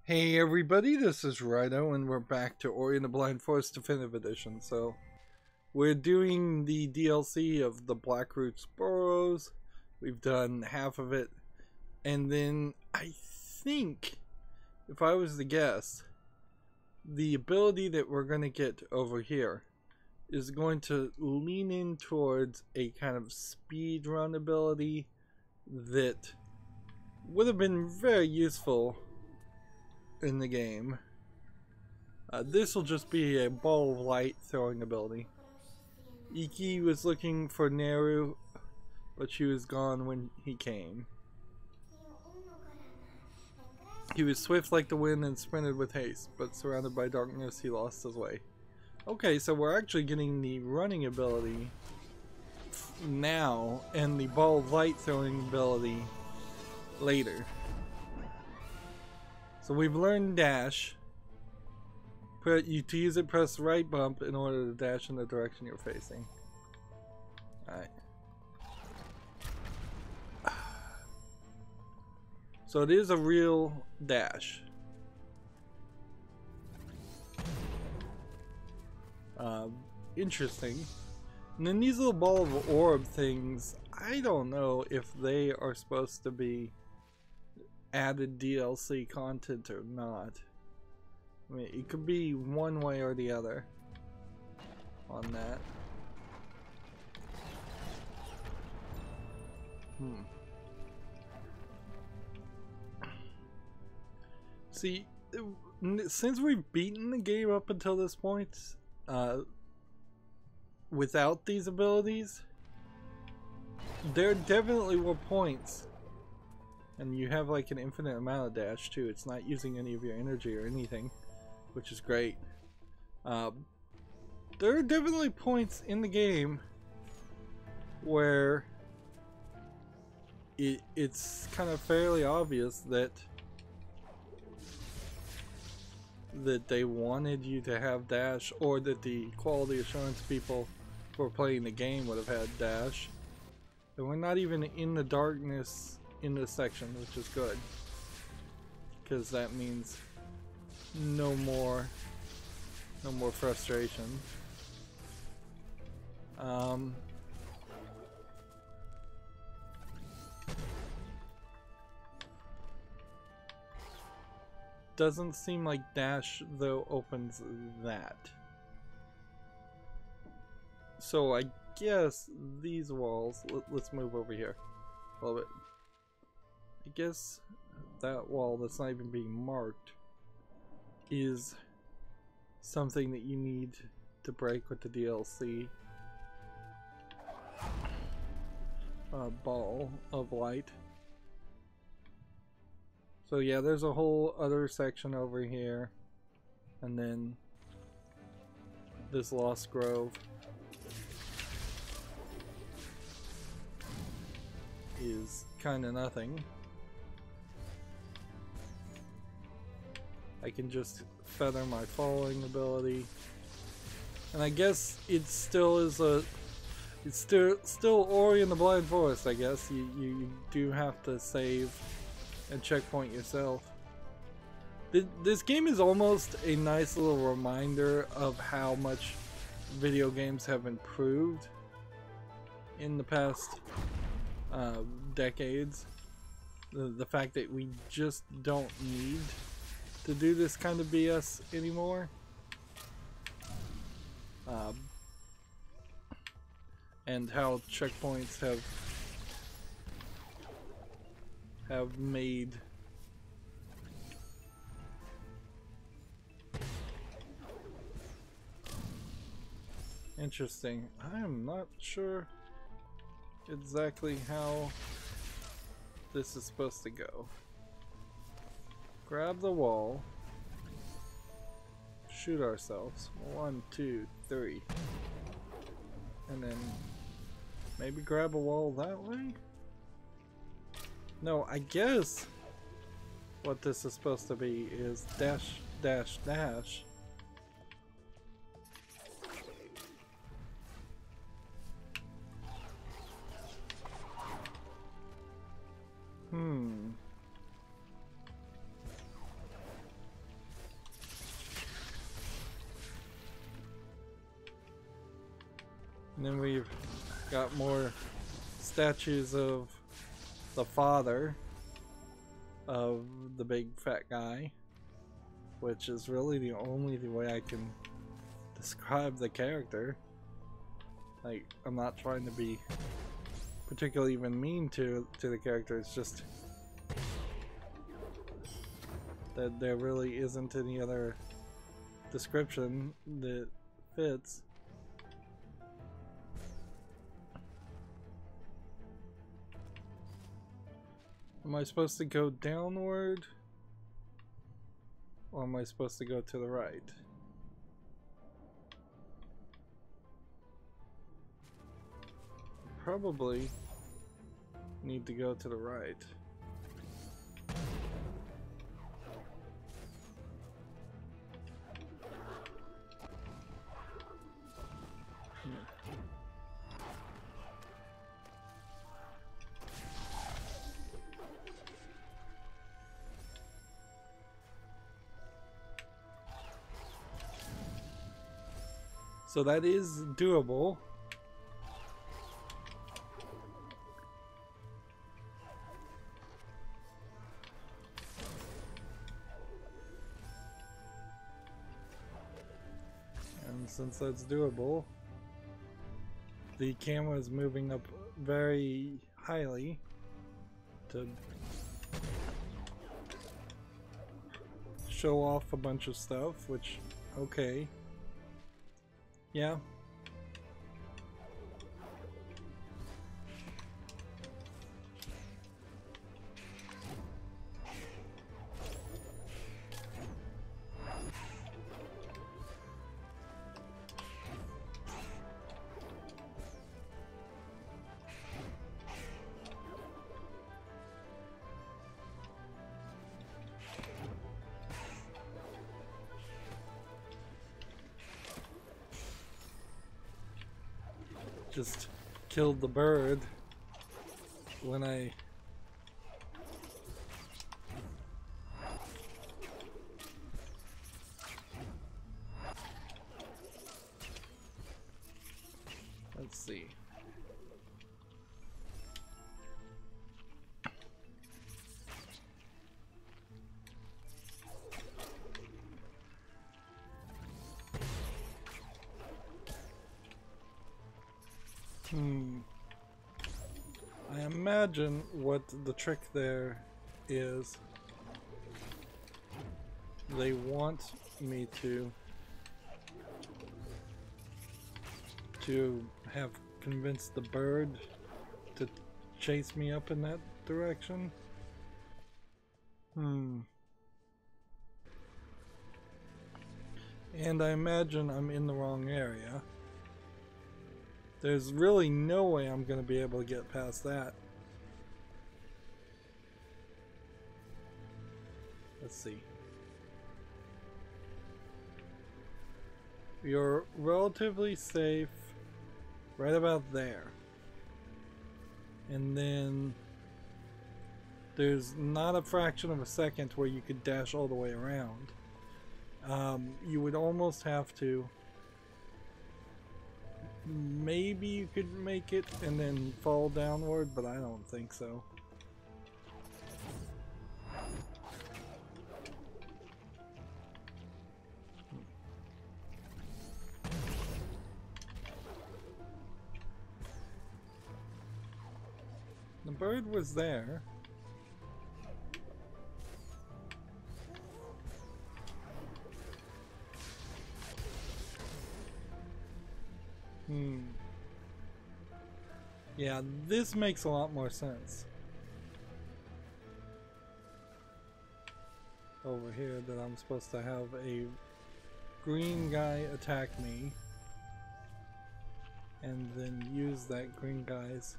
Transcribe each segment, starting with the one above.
Hey everybody, this is Rydo and we're back to Ori and the Blind Forest Definitive Edition. So, we're doing the DLC of the Blackroot Burrows. We've done half of it. And then, I think, if I was to guess, the ability that we're going to get over here is going to lean in towards a kind of speed run ability that would have been very useful in the game. This will just be a ball of light throwing ability. Iki was looking for Naru, but she was gone when he came. He was swift like the wind and sprinted with haste, but surrounded by darkness he lost his way. Okay, so we're actually getting the running ability now and the ball of light throwing ability later. So we've learned dash. To use it, press right bump in order to dash in the direction you're facing. Alright. So it is a real dash. Interesting. And then these little ball of orb things, I don't know if they are supposed to be added DLC content or not. I mean, it could be one way or the other on that. See, since we've beaten the game up until this point, without these abilities, there definitely were points. And you have like an infinite amount of dash too. It's not using any of your energy or anything, which is great. There are definitely points in the game where it's kind of fairly obvious that they wanted you to have dash, or that the quality assurance people who are playing the game would have had dash. And we're not even in the darkness in this section, which is good, because that means no more frustration. Doesn't seem like dash though opens that, so I guess these walls, let's move over here a little bit. I guess that wall that's not even being marked is something that you need to break with the DLC. Ball of light. So yeah, there's a whole other section over here, and then this Lost Grove is kind of nothing. I can just feather my following ability, and I guess it still is it's still Ori and the Blind Forest. I guess you do have to save and checkpoint yourself. This game is almost a nice little reminder of how much video games have improved in the past decades. The fact that we just don't need to do this kind of BS anymore. And how checkpoints have made interesting. I am not sure exactly how this is supposed to go. Grab the wall, shoot ourselves, 1, 2, 3, and then maybe grab a wall that way? No, I guess what this is supposed to be is dash, dash, dash. then we've got more statues of the father of the big fat guy, which is really the only way I can describe the character. Like, I'm not trying to be particularly even mean to the character, it's just that there really isn't any other description that fits. Am I supposed to go downward? Or am I supposed to go to the right? Probably need to go to the right. So that is doable. And since that's doable, the camera is moving up very highly to show off a bunch of stuff, which, okay. Yeah. Just killed the bird when I let's see. I imagine what the trick there is. They want me to have convinced the bird to chase me up in that direction. And I imagine I'm in the wrong area. There's really no way I'm going to be able to get past that. Let's see. You're relatively safe right about there. And then there's not a fraction of a second where you could dash all the way around. You would almost have to. Maybe you could make it and then fall downward, but I don't think so. The bird was there. Yeah, this makes a lot more sense. Over here that I'm supposed to have a green guy attack me and then use that green guy's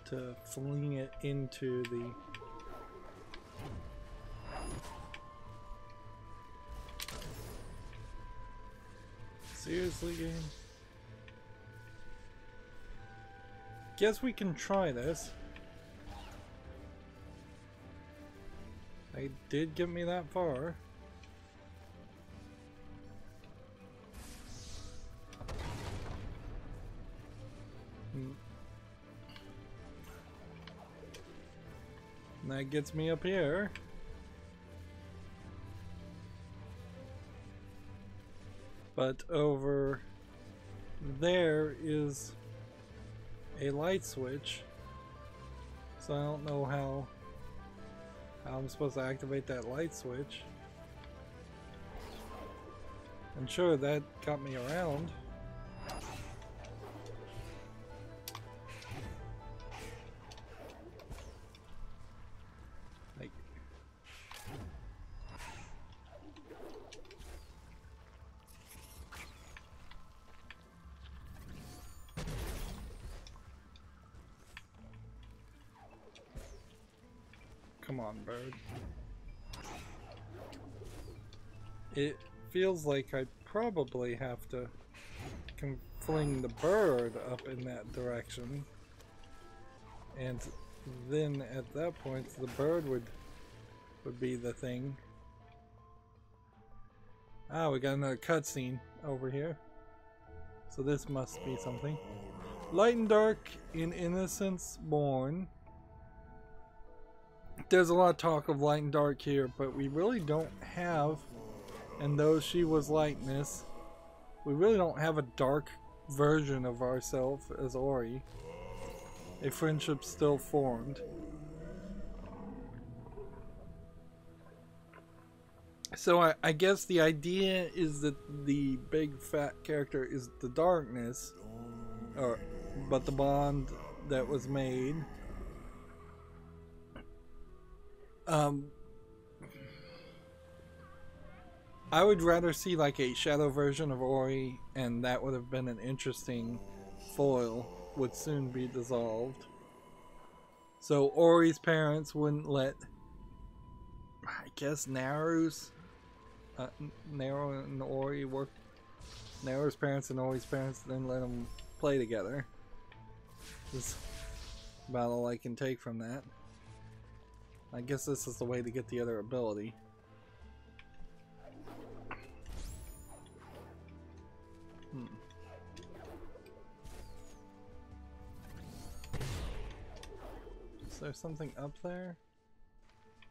to fling it into the seriously, game? Guess we can try this. They did get me that far. And that gets me up here. But over there is a light switch. So I don't know how I'm supposed to activate that light switch. And sure, that got me around. Like, come on, bird. It feels like I probably have to fling the bird up in that direction, and then at that point the bird would be the thing. Ah, we got another cutscene over here, so this must be something. Light and dark in innocence born. There's a lot of talk of light and dark here, but we really don't have, and though she was lightness, we really don't have a dark version of ourselves as Ori. A friendship still formed. So I guess the idea is that the big fat character is the darkness, but the bond that was made. I would rather see like a shadow version of Ori, and that would have been an interesting foil. Would soon be dissolved. So Ori's parents wouldn't let, I guess, Naru's Naru and Ori work. Naru's parents and Ori's parents didn't let them play together. That's about all I can take from that. I guess this is the way to get the other ability. Is there something up there?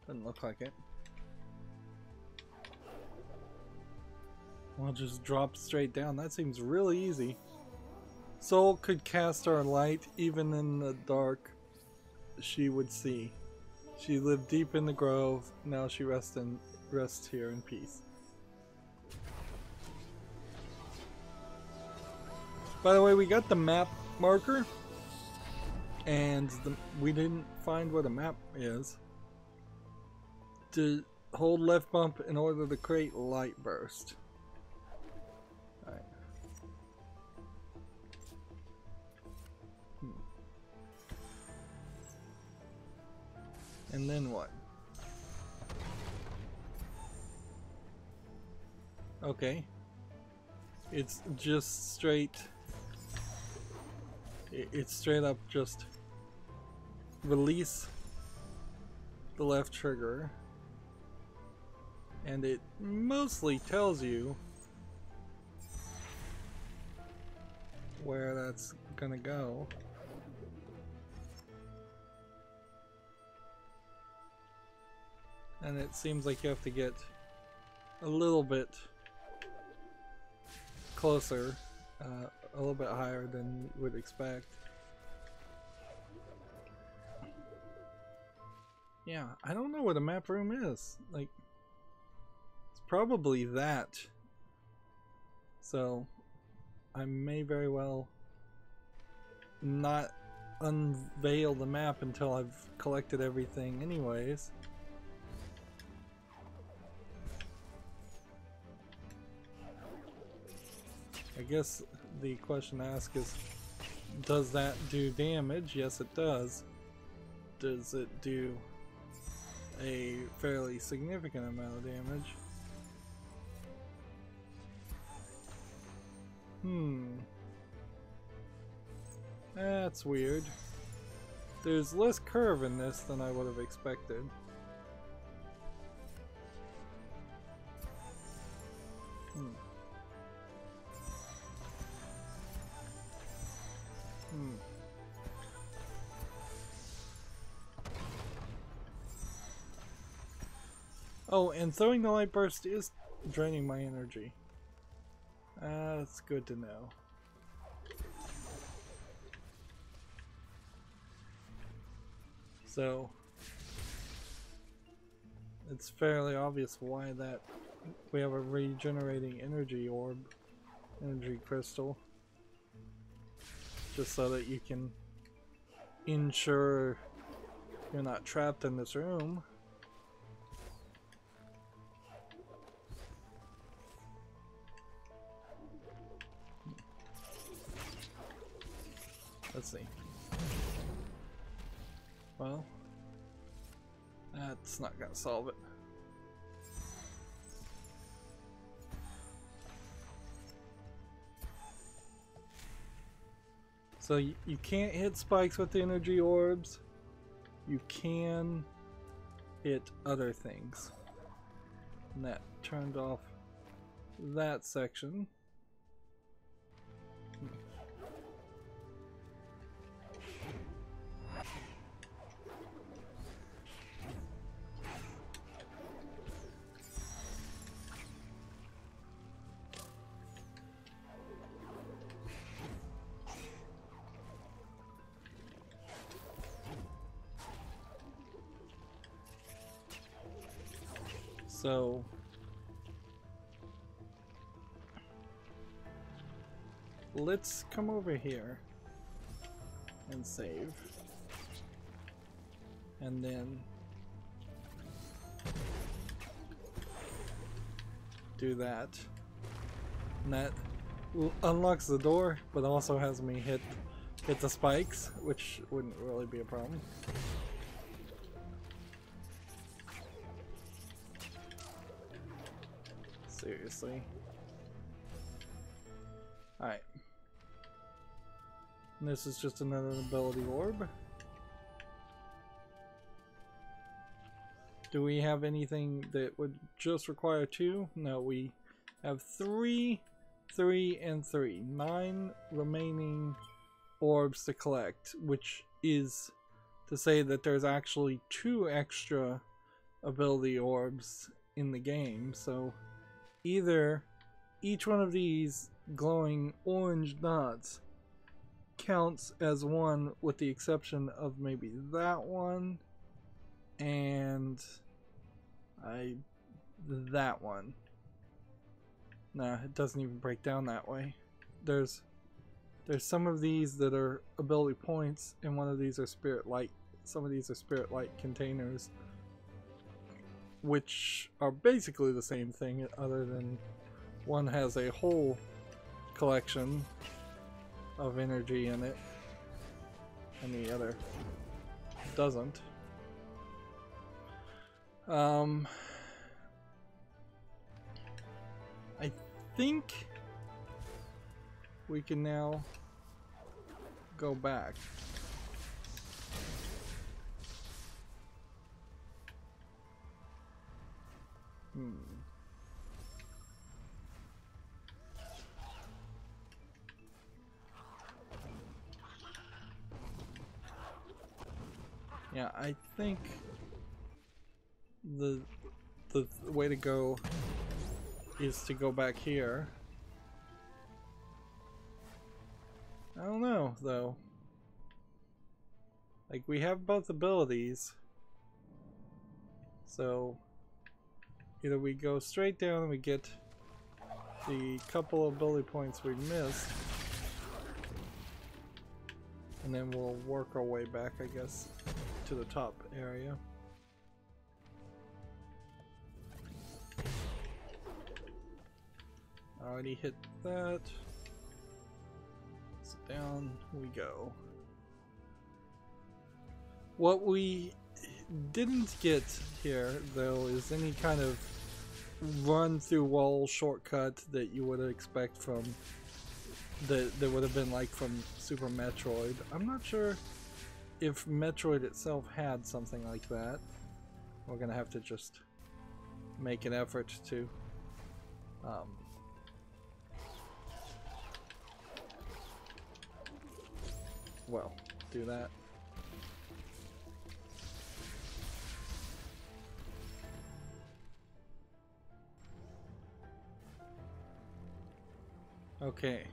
Doesn't look like it. We'll just drop straight down. That seems really easy. Soul could cast our light, even in the dark she would see. She lived deep in the grove, now she rests here in peace. By the way, we got the map marker, and we didn't find what a map is. To hold left bump in order to create light burst. Alright. And then what? Okay. It's just straight. It's straight up just release the left trigger, and it mostly tells you where that's gonna go. And it seems like you have to get a little bit closer, a little bit higher than you would expect. Yeah, I don't know what a map room is. Like, it's probably that. So, I may very well not unveil the map until I've collected everything anyways. I guess the question to ask is, does that do damage? Yes, it does. Does it do a fairly significant amount of damage? That's weird. There's less curve in this than I would have expected. Oh, and throwing the light burst is draining my energy. That's good to know. So it's fairly obvious why that we have a regenerating energy orb, energy crystal, just so that you can ensure you're not trapped in this room. Let's see. Well, that's not gonna solve it. So you can't hit spikes with the energy orbs. You can hit other things. And that turned off that section. So let's come over here and save, and then do that, and that unlocks the door, but also has me hit the spikes, which wouldn't really be a problem. Seriously. Alright. This is just another ability orb. Do we have anything that would just require 2? No, we have 3, 3, and 3. 9 remaining orbs to collect, which is to say that there's actually 2 extra ability orbs in the game, so either each one of these glowing orange dots counts as one, with the exception of maybe that one and that one. Nah, it doesn't even break down that way. There's some of these that are ability points, and one of these are spirit light. Some of these are spirit light containers, which are basically the same thing, other than one has a whole collection of energy in it and the other doesn't. I think we can now go back. Yeah, I think the way to go is to go back here. I don't know, though. Like, we have both abilities, so either we go straight down and we get the couple of ability points we missed, and then we'll work our way back, I guess, to the top area. Already hit that. So down we go. What we didn't get here, though, is any kind of run through wall shortcut that you would expect from that would have been like from Super Metroid. I'm not sure if Metroid itself had something like that. We're gonna have to just make an effort to well, do that. Okay.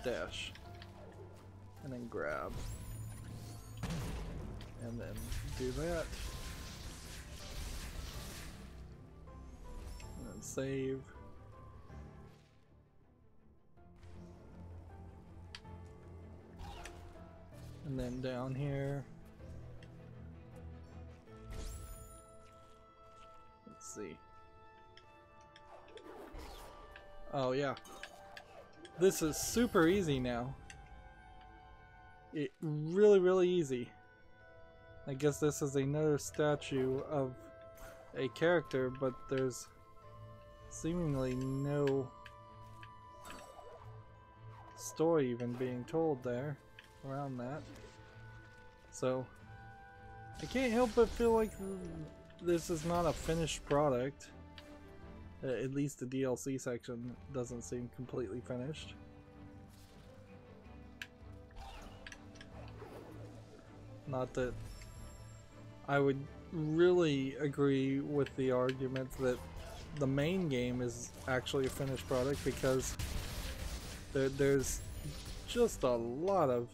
Dash. And then grab. And then do that. And then save. And then down here. Let's see. Oh yeah. This is super easy now. It really easy. I guess this is another statue of a character, but there's seemingly no story even being told there around that. So I can't help but feel like this is not a finished product. At least the DLC section doesn't seem completely finished. Not that I would really agree with the argument that the main game is actually a finished product, because there's just a lot of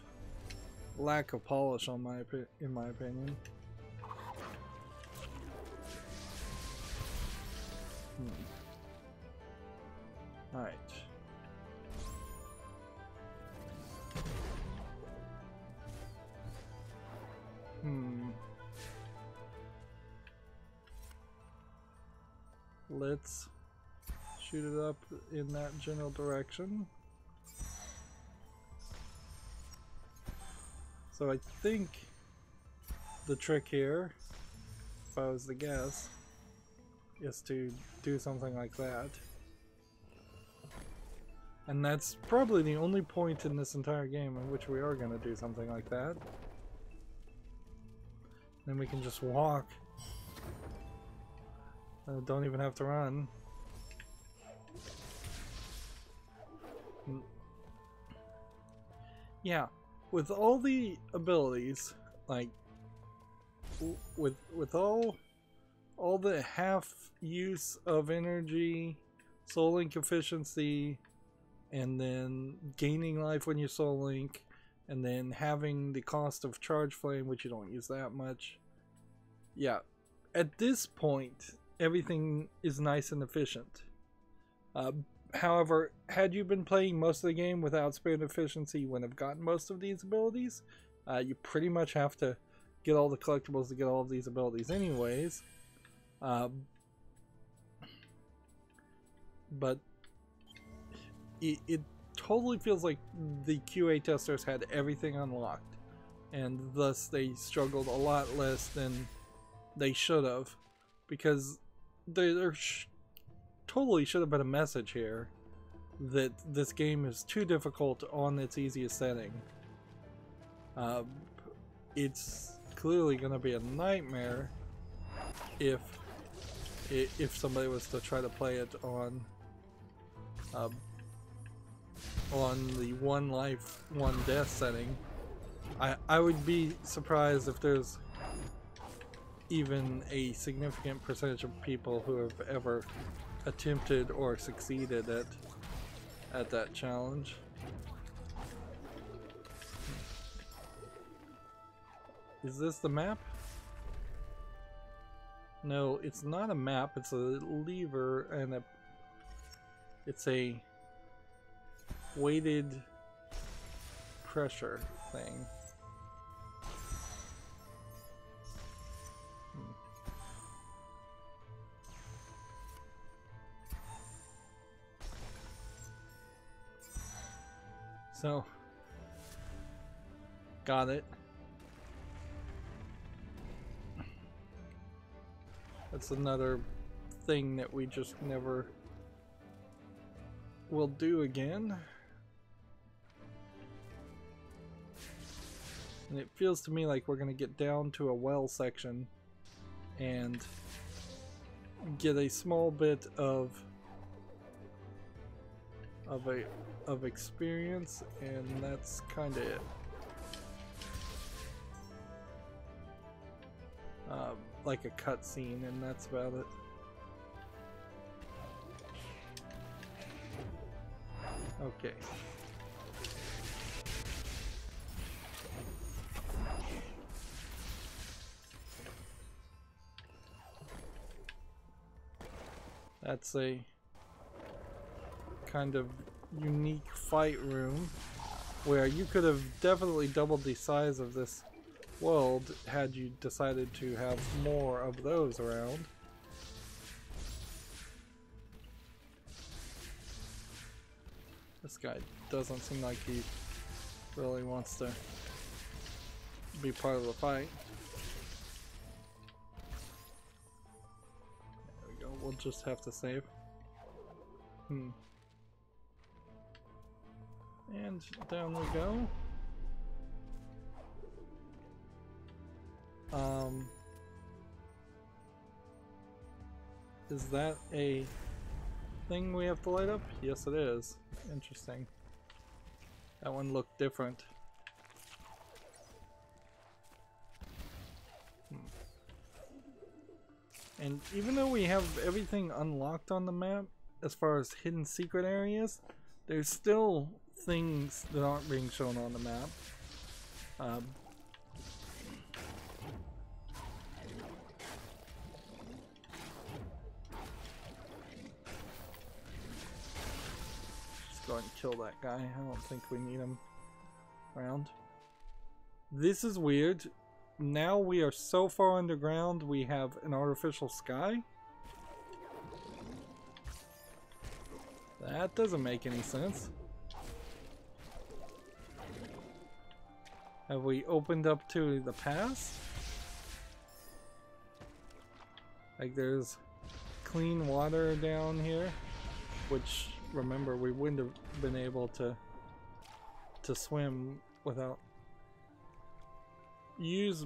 lack of polish on in my opinion. Alright. Let's shoot it up in that general direction. So I think the trick here, if I was to guess, is to do something like that. And that's probably the only point in this entire game in which we are going to do something like that. Then we can just walk. Don't even have to run. Yeah, with all the abilities, like with all the half use of energy, soul link efficiency, and then gaining life when you soul link, and then having the cost of charge flame, which you don't use that much. Yeah, at this point everything is nice and efficient. However, had you been playing most of the game without spirit efficiency, you wouldn't have gotten most of these abilities. You pretty much have to get all the collectibles to get all of these abilities anyways. But it totally feels like the QA testers had everything unlocked, and thus they struggled a lot less than they should have, because there totally should have been a message here that this game is too difficult on its easiest setting. It's clearly going to be a nightmare if somebody was to try to play it on the one life, one death setting. I would be surprised if there's even a significant percentage of people who have ever attempted or succeeded at that challenge. Is this the map? No, it's not a map, it's a lever and it's a weighted pressure thing. So, got it. That's another thing that we just never will do again. And it feels to me like we're gonna get down to a well section and get a small bit of experience, and that's kind of it. Like a cutscene, and that's about it. Okay. That's a kind of unique fight room where you could have definitely doubled the size of this world had you decided to have more of those around. This guy doesn't seem like he really wants to be part of the fight. There we go, we'll just have to save. And down we go. Is that a thing we have to light up? Yes, it is. Interesting. That one looked different. And even though we have everything unlocked on the map, as far as hidden secret areas, there's still things that aren't being shown on the map. Just go ahead and kill that guy. I don't think we need him around. This is weird. Now we are so far underground, we have an artificial sky. That doesn't make any sense. Have we opened up to the past? Like there's clean water down here, which remember we wouldn't have been able to swim without. Use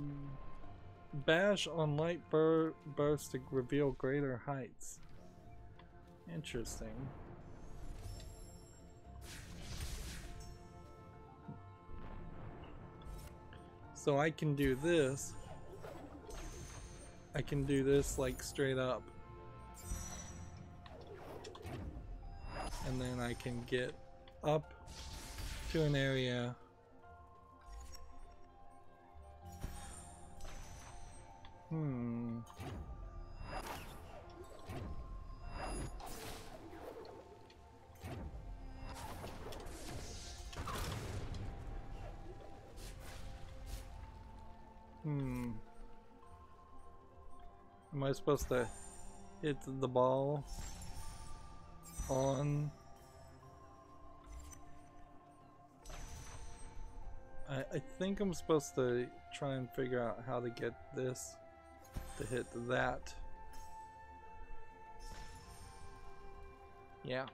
bash on light burst to reveal greater heights. Interesting. So I can do this. I can do this like straight up. And then I can get up to an area. Am I supposed to hit the ball on? I think I'm supposed to try and figure out how to get this to hit that. Yeah.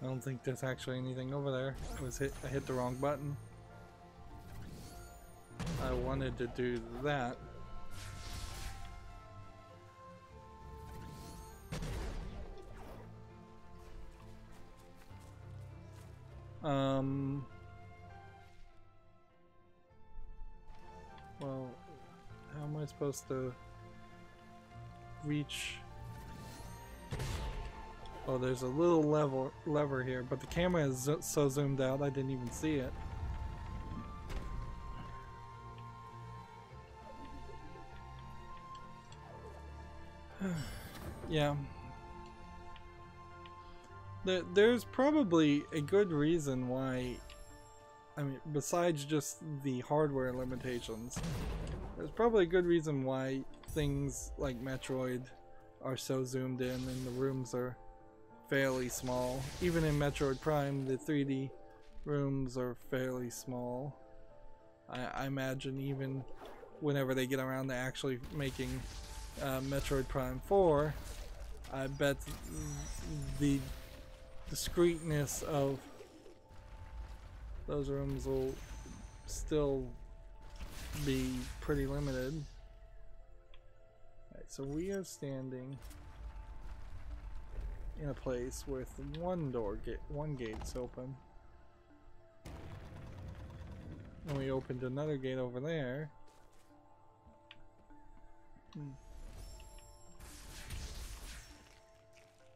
I don't think there's actually anything over there. I hit the wrong button. I wanted to do that. Well, how am I supposed to reach? Oh, there's a little lever here, but the camera is so zoomed out I didn't even see it. Yeah. There's probably a good reason why, I mean, besides just the hardware limitations, there's probably a good reason why things like Metroid are so zoomed in and the rooms are fairly small. Even in Metroid Prime, the 3D rooms are fairly small. I imagine even whenever they get around to actually making Metroid Prime 4, I bet the discreteness of those rooms will still be pretty limited. Alright, so we are standing in a place with one gate's open. And we opened another gate over there.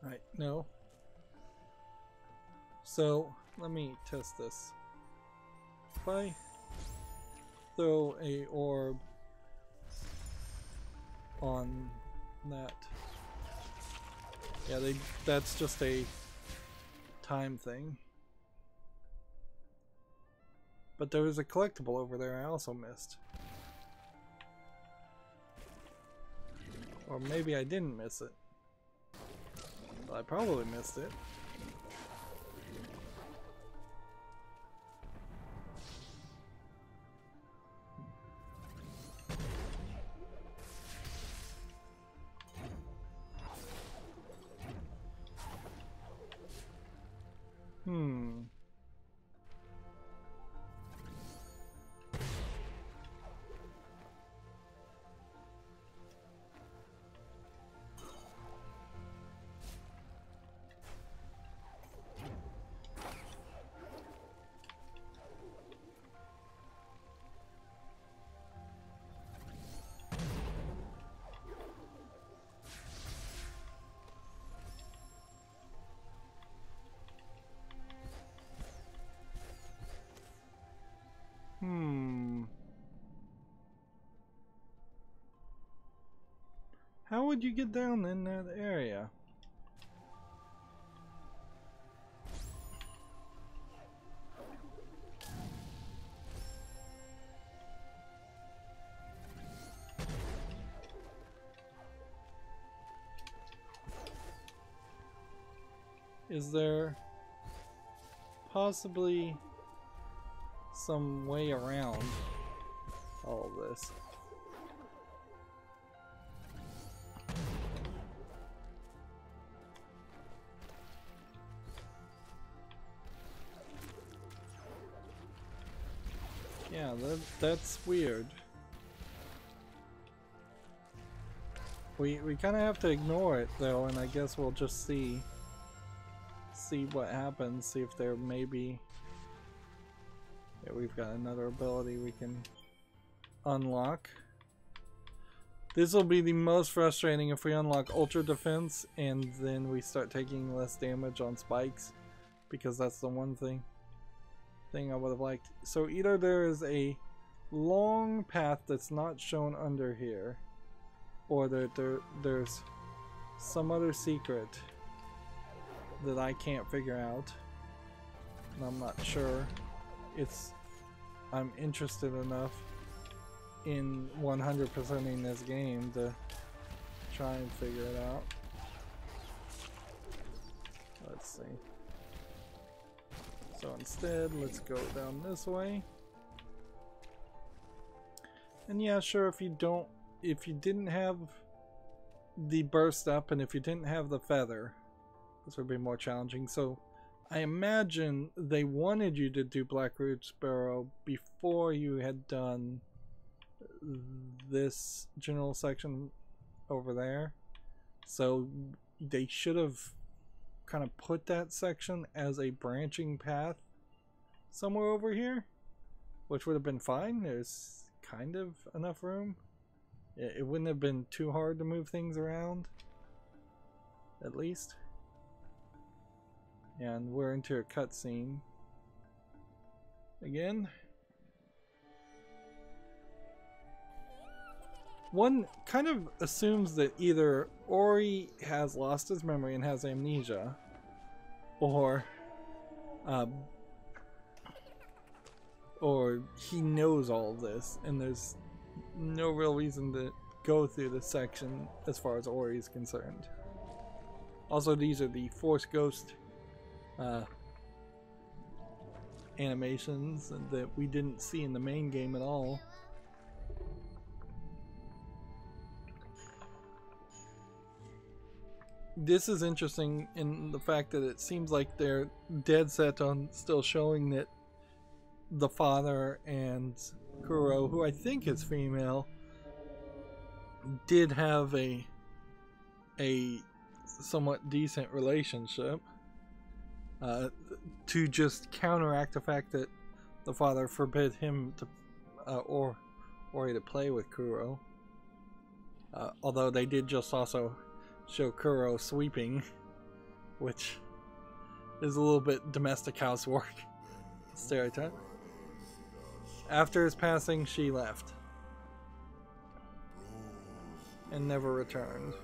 Right, no. So, let me test this. If I throw a orb on that. Yeah, that's just a time thing. But there was a collectible over there I also missed. Or maybe I didn't miss it. Well, I probably missed it. How would you get down in that area? Is there possibly some way around all of this? Yeah, that's weird. We kind of have to ignore it though, and I guess we'll just see what happens. See if there maybe. Yeah, we've got another ability we can unlock. This will be the most frustrating if we unlock Ultra Defense and then we start taking less damage on spikes, because that's the one thing I would have liked. So either there is a long path that's not shown under here, or that there's some other secret that I can't figure out, and I'm not sure I'm interested enough in 100%ing this game to try and figure it out. Let's see. So instead, let's go down this way. And yeah, sure, if you didn't have the burst up and if you didn't have the feather, this would be more challenging. So I imagine they wanted you to do Blackroot Sparrow before you had done this general section over there. So they should have kind of put that section as a branching path somewhere over here, which would have been fine. There's kind of enough room. It wouldn't have been too hard to move things around, at least. And we're into a cutscene again. One kind of assumes that either Ori has lost his memory and has amnesia, or he knows all of this, and there's no real reason to go through this section as far as Ori is concerned. Also, these are the Force Ghost animations that we didn't see in the main game at all. This is interesting in the fact that it seems like they're dead set on still showing that the father and Kuro, who I think is female, did have a somewhat decent relationship, to just counteract the fact that the father forbid him to Ori to play with Kuro. Although they did just also show Kuro sweeping, which is a little bit domestic housework stereotype. After his passing, she left and never returned.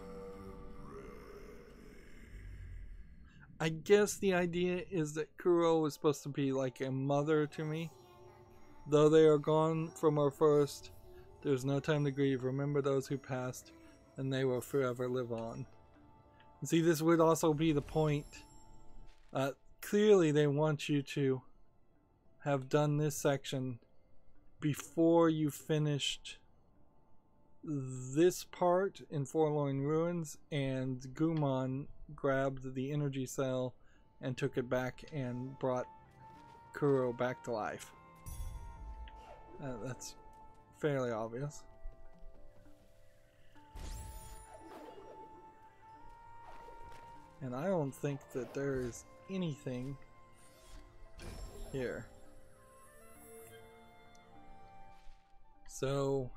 I guess the idea is that Kuro was supposed to be like a mother to me. Though they are gone from our first, there's no time to grieve. Remember those who passed, and they will forever live on. And see, this would also be the point. Clearly, they want you to have done this section before you finished this part in Forlorn Ruins, and Gumon grabbed the energy cell and took it back and brought Kuro back to life. That's fairly obvious. And I don't think that there is anything here. So,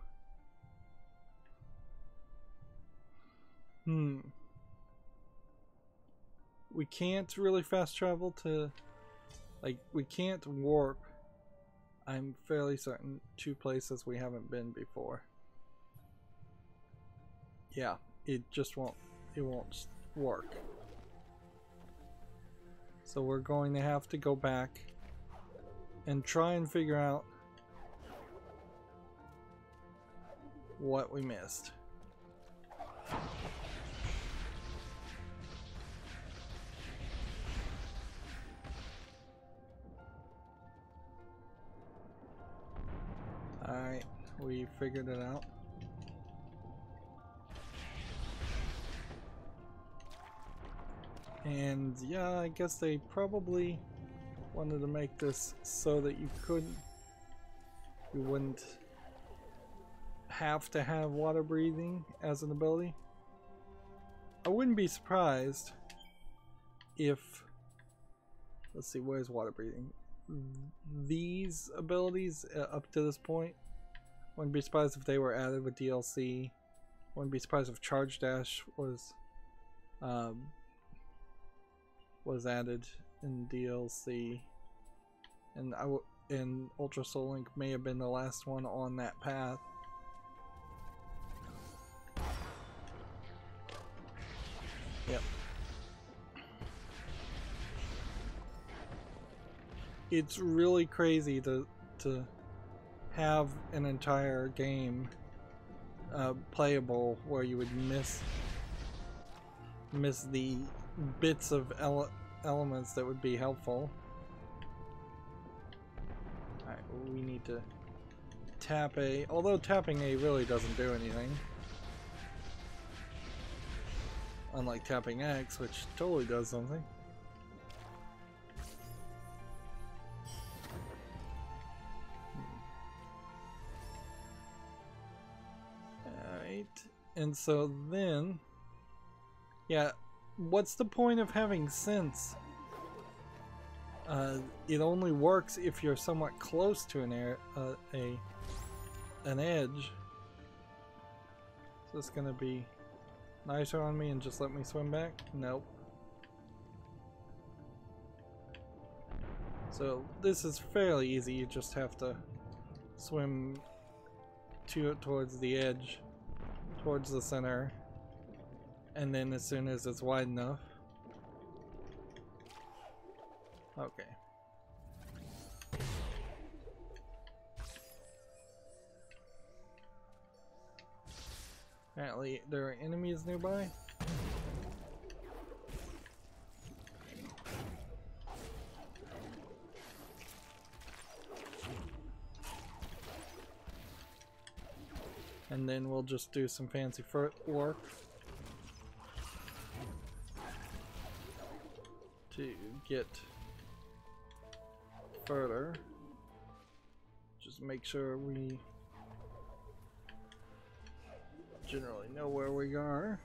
we can't really fast travel to, like, we can't warp, I'm fairly certain, to places we haven't been before. Yeah, it won't work. So we're going to have to go back and try and figure out what we missed. Alright, we figured it out. And yeah, I guess they probably wanted to make this so that you wouldn't have to have water breathing as an ability. I wouldn't be surprised if, let's see, where's water breathing? These abilities up to this point, wouldn't be surprised if they were added with DLC. Wouldn't be surprised if Charge Dash was added in DLC, and Ultra Soul Link may have been the last one on that path. Yep. It's really crazy to have an entire game playable where you would miss the bits of elements that would be helpful. Alright, we need to tap A, although tapping A really doesn't do anything. Unlike tapping X, which totally does something. Alright, and so then, yeah, what's the point of having sense? It only works if you're somewhat close to an edge. Is this gonna be nicer on me and just let me swim back? Nope. So this is fairly easy. You just have to swim towards the edge, towards the center, and then as soon as it's wide enough. Okay. Apparently there are enemies nearby. And then we'll just do some fancy footwork to get further. Just make sure we generally know where we are.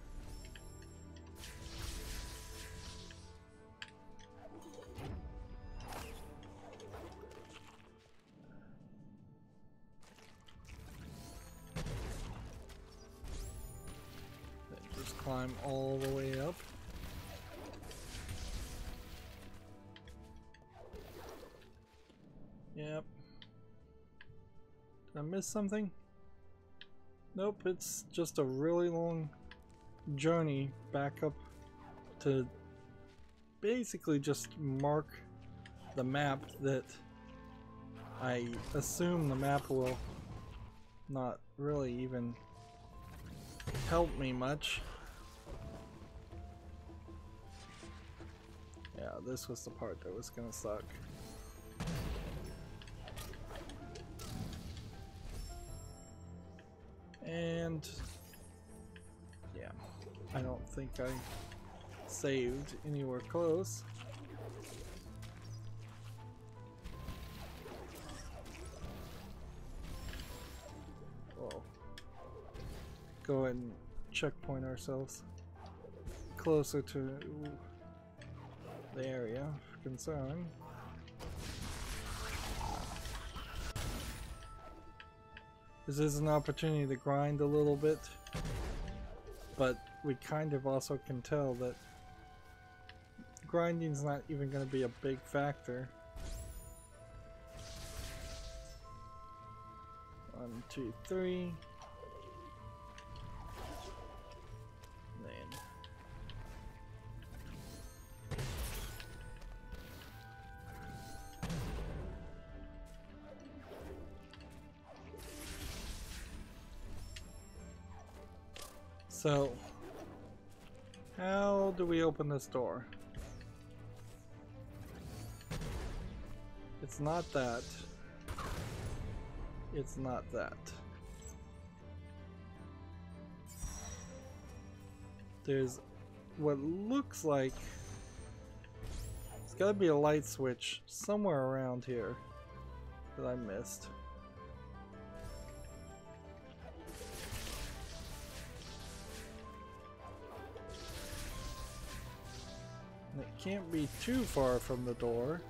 Just climb all the way up. Yep. Did I miss something? Nope, it's just a really long journey back up to basically just mark the map that I assume the map will not really even help me much. Yeah, this was the part that was gonna suck. And yeah, I don't think I saved anywhere close. Whoa. Go ahead and checkpoint ourselves closer to the area of concern. This is an opportunity to grind a little bit, but we kind of also can tell that grinding's not even going to be a big factor. 1, 2, 3. Then so, how do we open this door? It's not that. It's not that. There's what looks like it's gotta be a light switch somewhere around here that I missed. And it can't be too far from the door.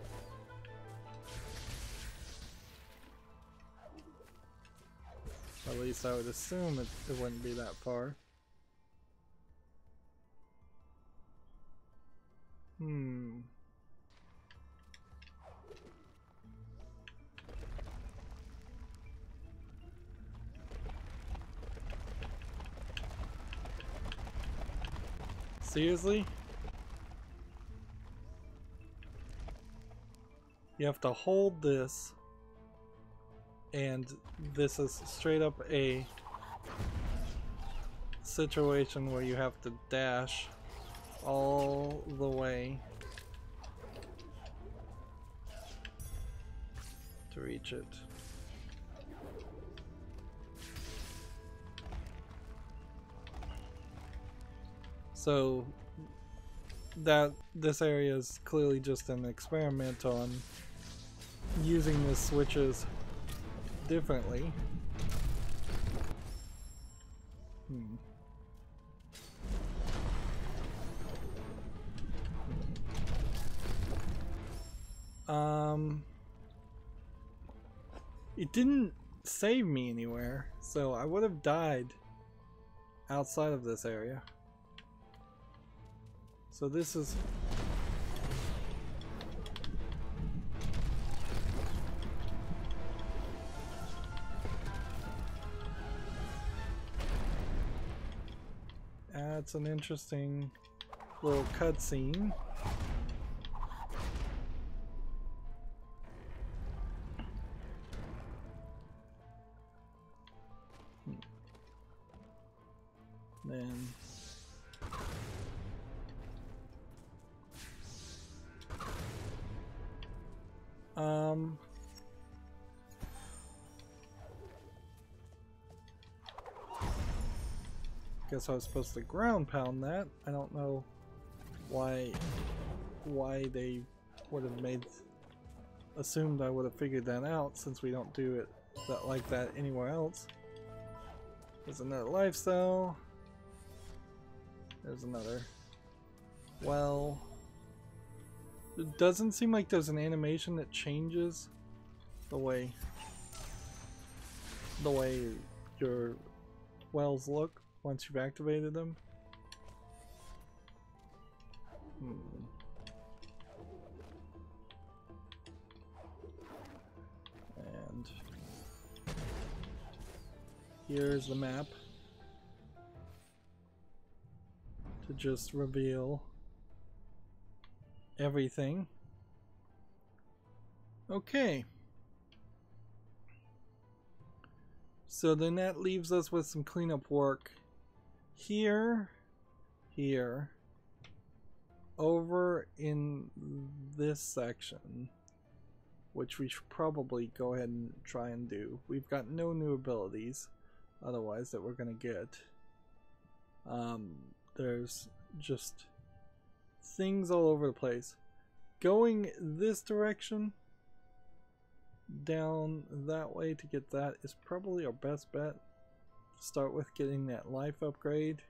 At least I would assume it wouldn't be that far. Seriously? You have to hold this, and this is straight up a situation where you have to dash all the way to reach it. So that this area is clearly just an experiment on using the switches differently. It didn't save me anywhere, so I would have died outside of this area. So this is that's an interesting little cutscene. Then guess I was supposed to ground pound that. I don't know why they would have assumed I would have figured that out, since we don't do it like that anywhere else. There's another life cell. There's another well. It doesn't seem like there's an animation that changes the way your wells look once you've activated them. And here's the map to just reveal everything. Okay. So then that leaves us with some cleanup work here, over in this section, which we should probably go ahead and try and do. We've got no new abilities otherwise that we're gonna get. There's just things all over the place. Going this direction down that way to get that is probably our best bet. Start with getting that life upgrade,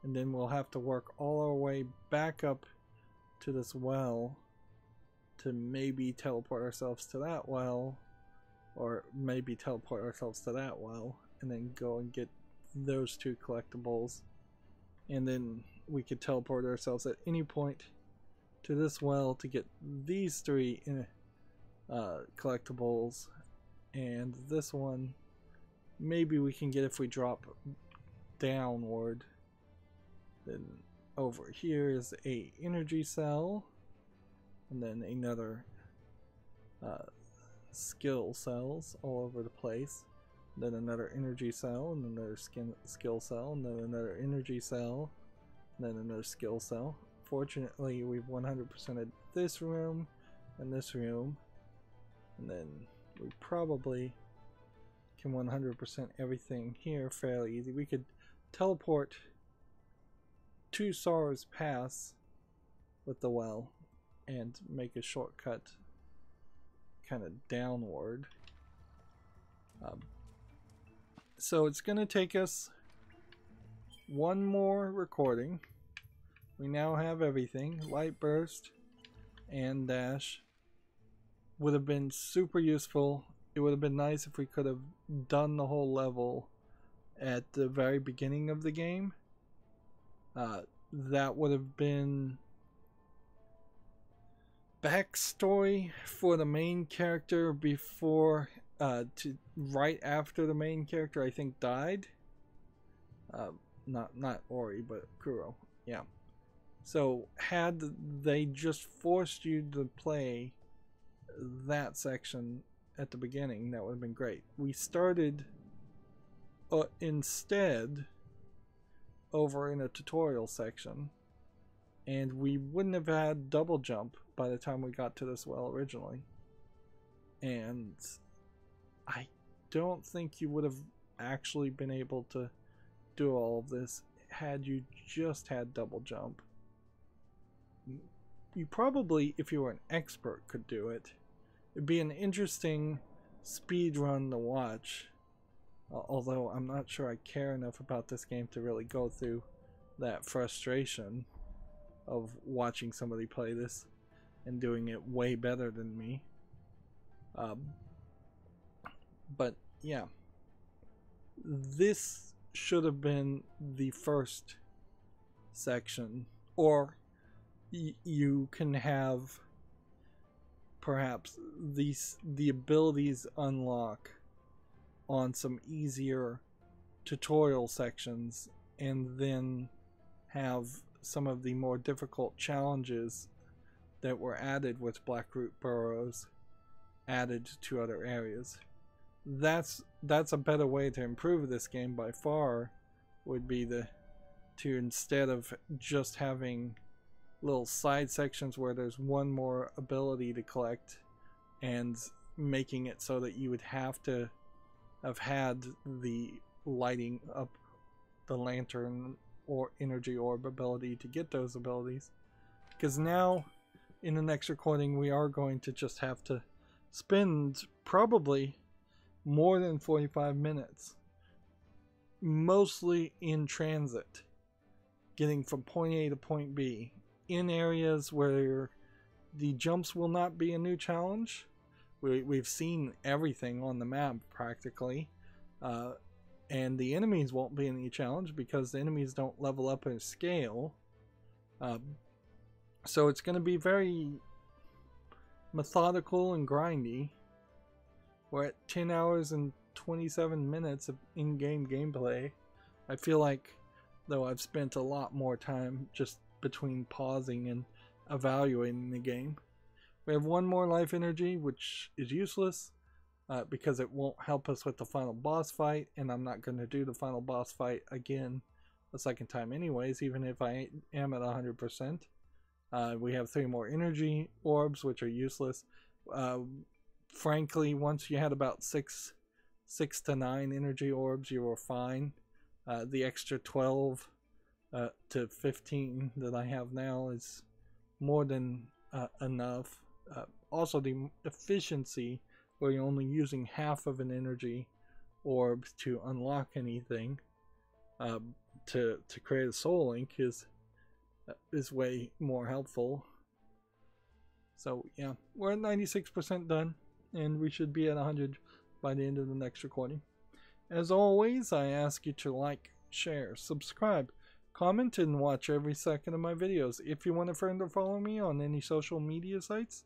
and then we'll have to work all our way back up to this well to maybe teleport ourselves to that well, or maybe teleport ourselves to that well and then go and get those two collectibles, and then we could teleport ourselves at any point to this well to get these three collectibles, and this one maybe we can get if we drop downward. Then over here is a energy cell, and then another skill cells all over the place, then another energy cell, and another skill cell, and then another energy cell, and then another skill cell. Fortunately, we've 100%ed this room and this room, and then we probably can 100% everything here fairly easy. We could teleport to Sorrow's Pass with the well and make a shortcut kind of downward. So it's going to take us one more recording. We now have everything. Light Burst and Dash would have been super useful. It would have been nice if we could have done the whole level at the very beginning of the game. That would have been backstory for the main character before, right after the main character I think died. Not Ori, but Kuro. Yeah. So had they just forced you to play that section at the beginning, that would have been great. We started instead over in a tutorial section, and we wouldn't have had double jump by the time we got to this well originally, and I don't think you would have actually been able to do all of this had you just had double jump. You probably, if you were an expert, could do it. It'd be an interesting speed run to watch, although I'm not sure I care enough about this game to really go through that frustration of watching somebody play this and doing it way better than me. But yeah, this should have been the first section, or you can have perhaps the abilities unlock on some easier tutorial sections, and then have some of the more difficult challenges that were added with Blackroot Burrows added to other areas. That's a better way to improve this game by far, would be to instead of just having little side sections where there's one more ability to collect, and making it so that you would have to have had the lighting up the lantern or energy orb ability to get those abilities. Because now in the next recording we are going to just have to spend probably more than 45 minutes mostly in transit, getting from point A to point B, in areas where the jumps will not be a new challenge. We've seen everything on the map practically, and the enemies won't be any challenge because the enemies don't level up in scale. So it's going to be very methodical and grindy. We're at 10 hours and 27 minutes of in-game gameplay. I feel like, though, I've spent a lot more time just between pausing and evaluating the game. We have one more life energy, which is useless because it won't help us with the final boss fight, and I'm not going to do the final boss fight again a second time anyways, even if I am at 100%. We have 3 more energy orbs, which are useless. Frankly, once you had about 6 to 9 energy orbs, you were fine. The extra 12 to 15 that I have now is more than enough. Also, the efficiency, where you're only using half of an energy orb to unlock anything, to create a soul link is way more helpful. So yeah, we're at 96% done, and we should be at 100 by the end of the next recording. As always, I ask you to like, share, subscribe, comment, and watch every second of my videos. If you want a friend or follow me on any social media sites,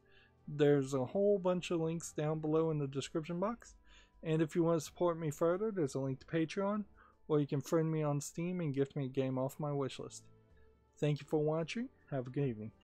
there's a whole bunch of links down below in the description box. And if you want to support me further, there's a link to Patreon, or you can friend me on Steam and gift me a game off my wishlist. Thank you for watching. Have a good evening.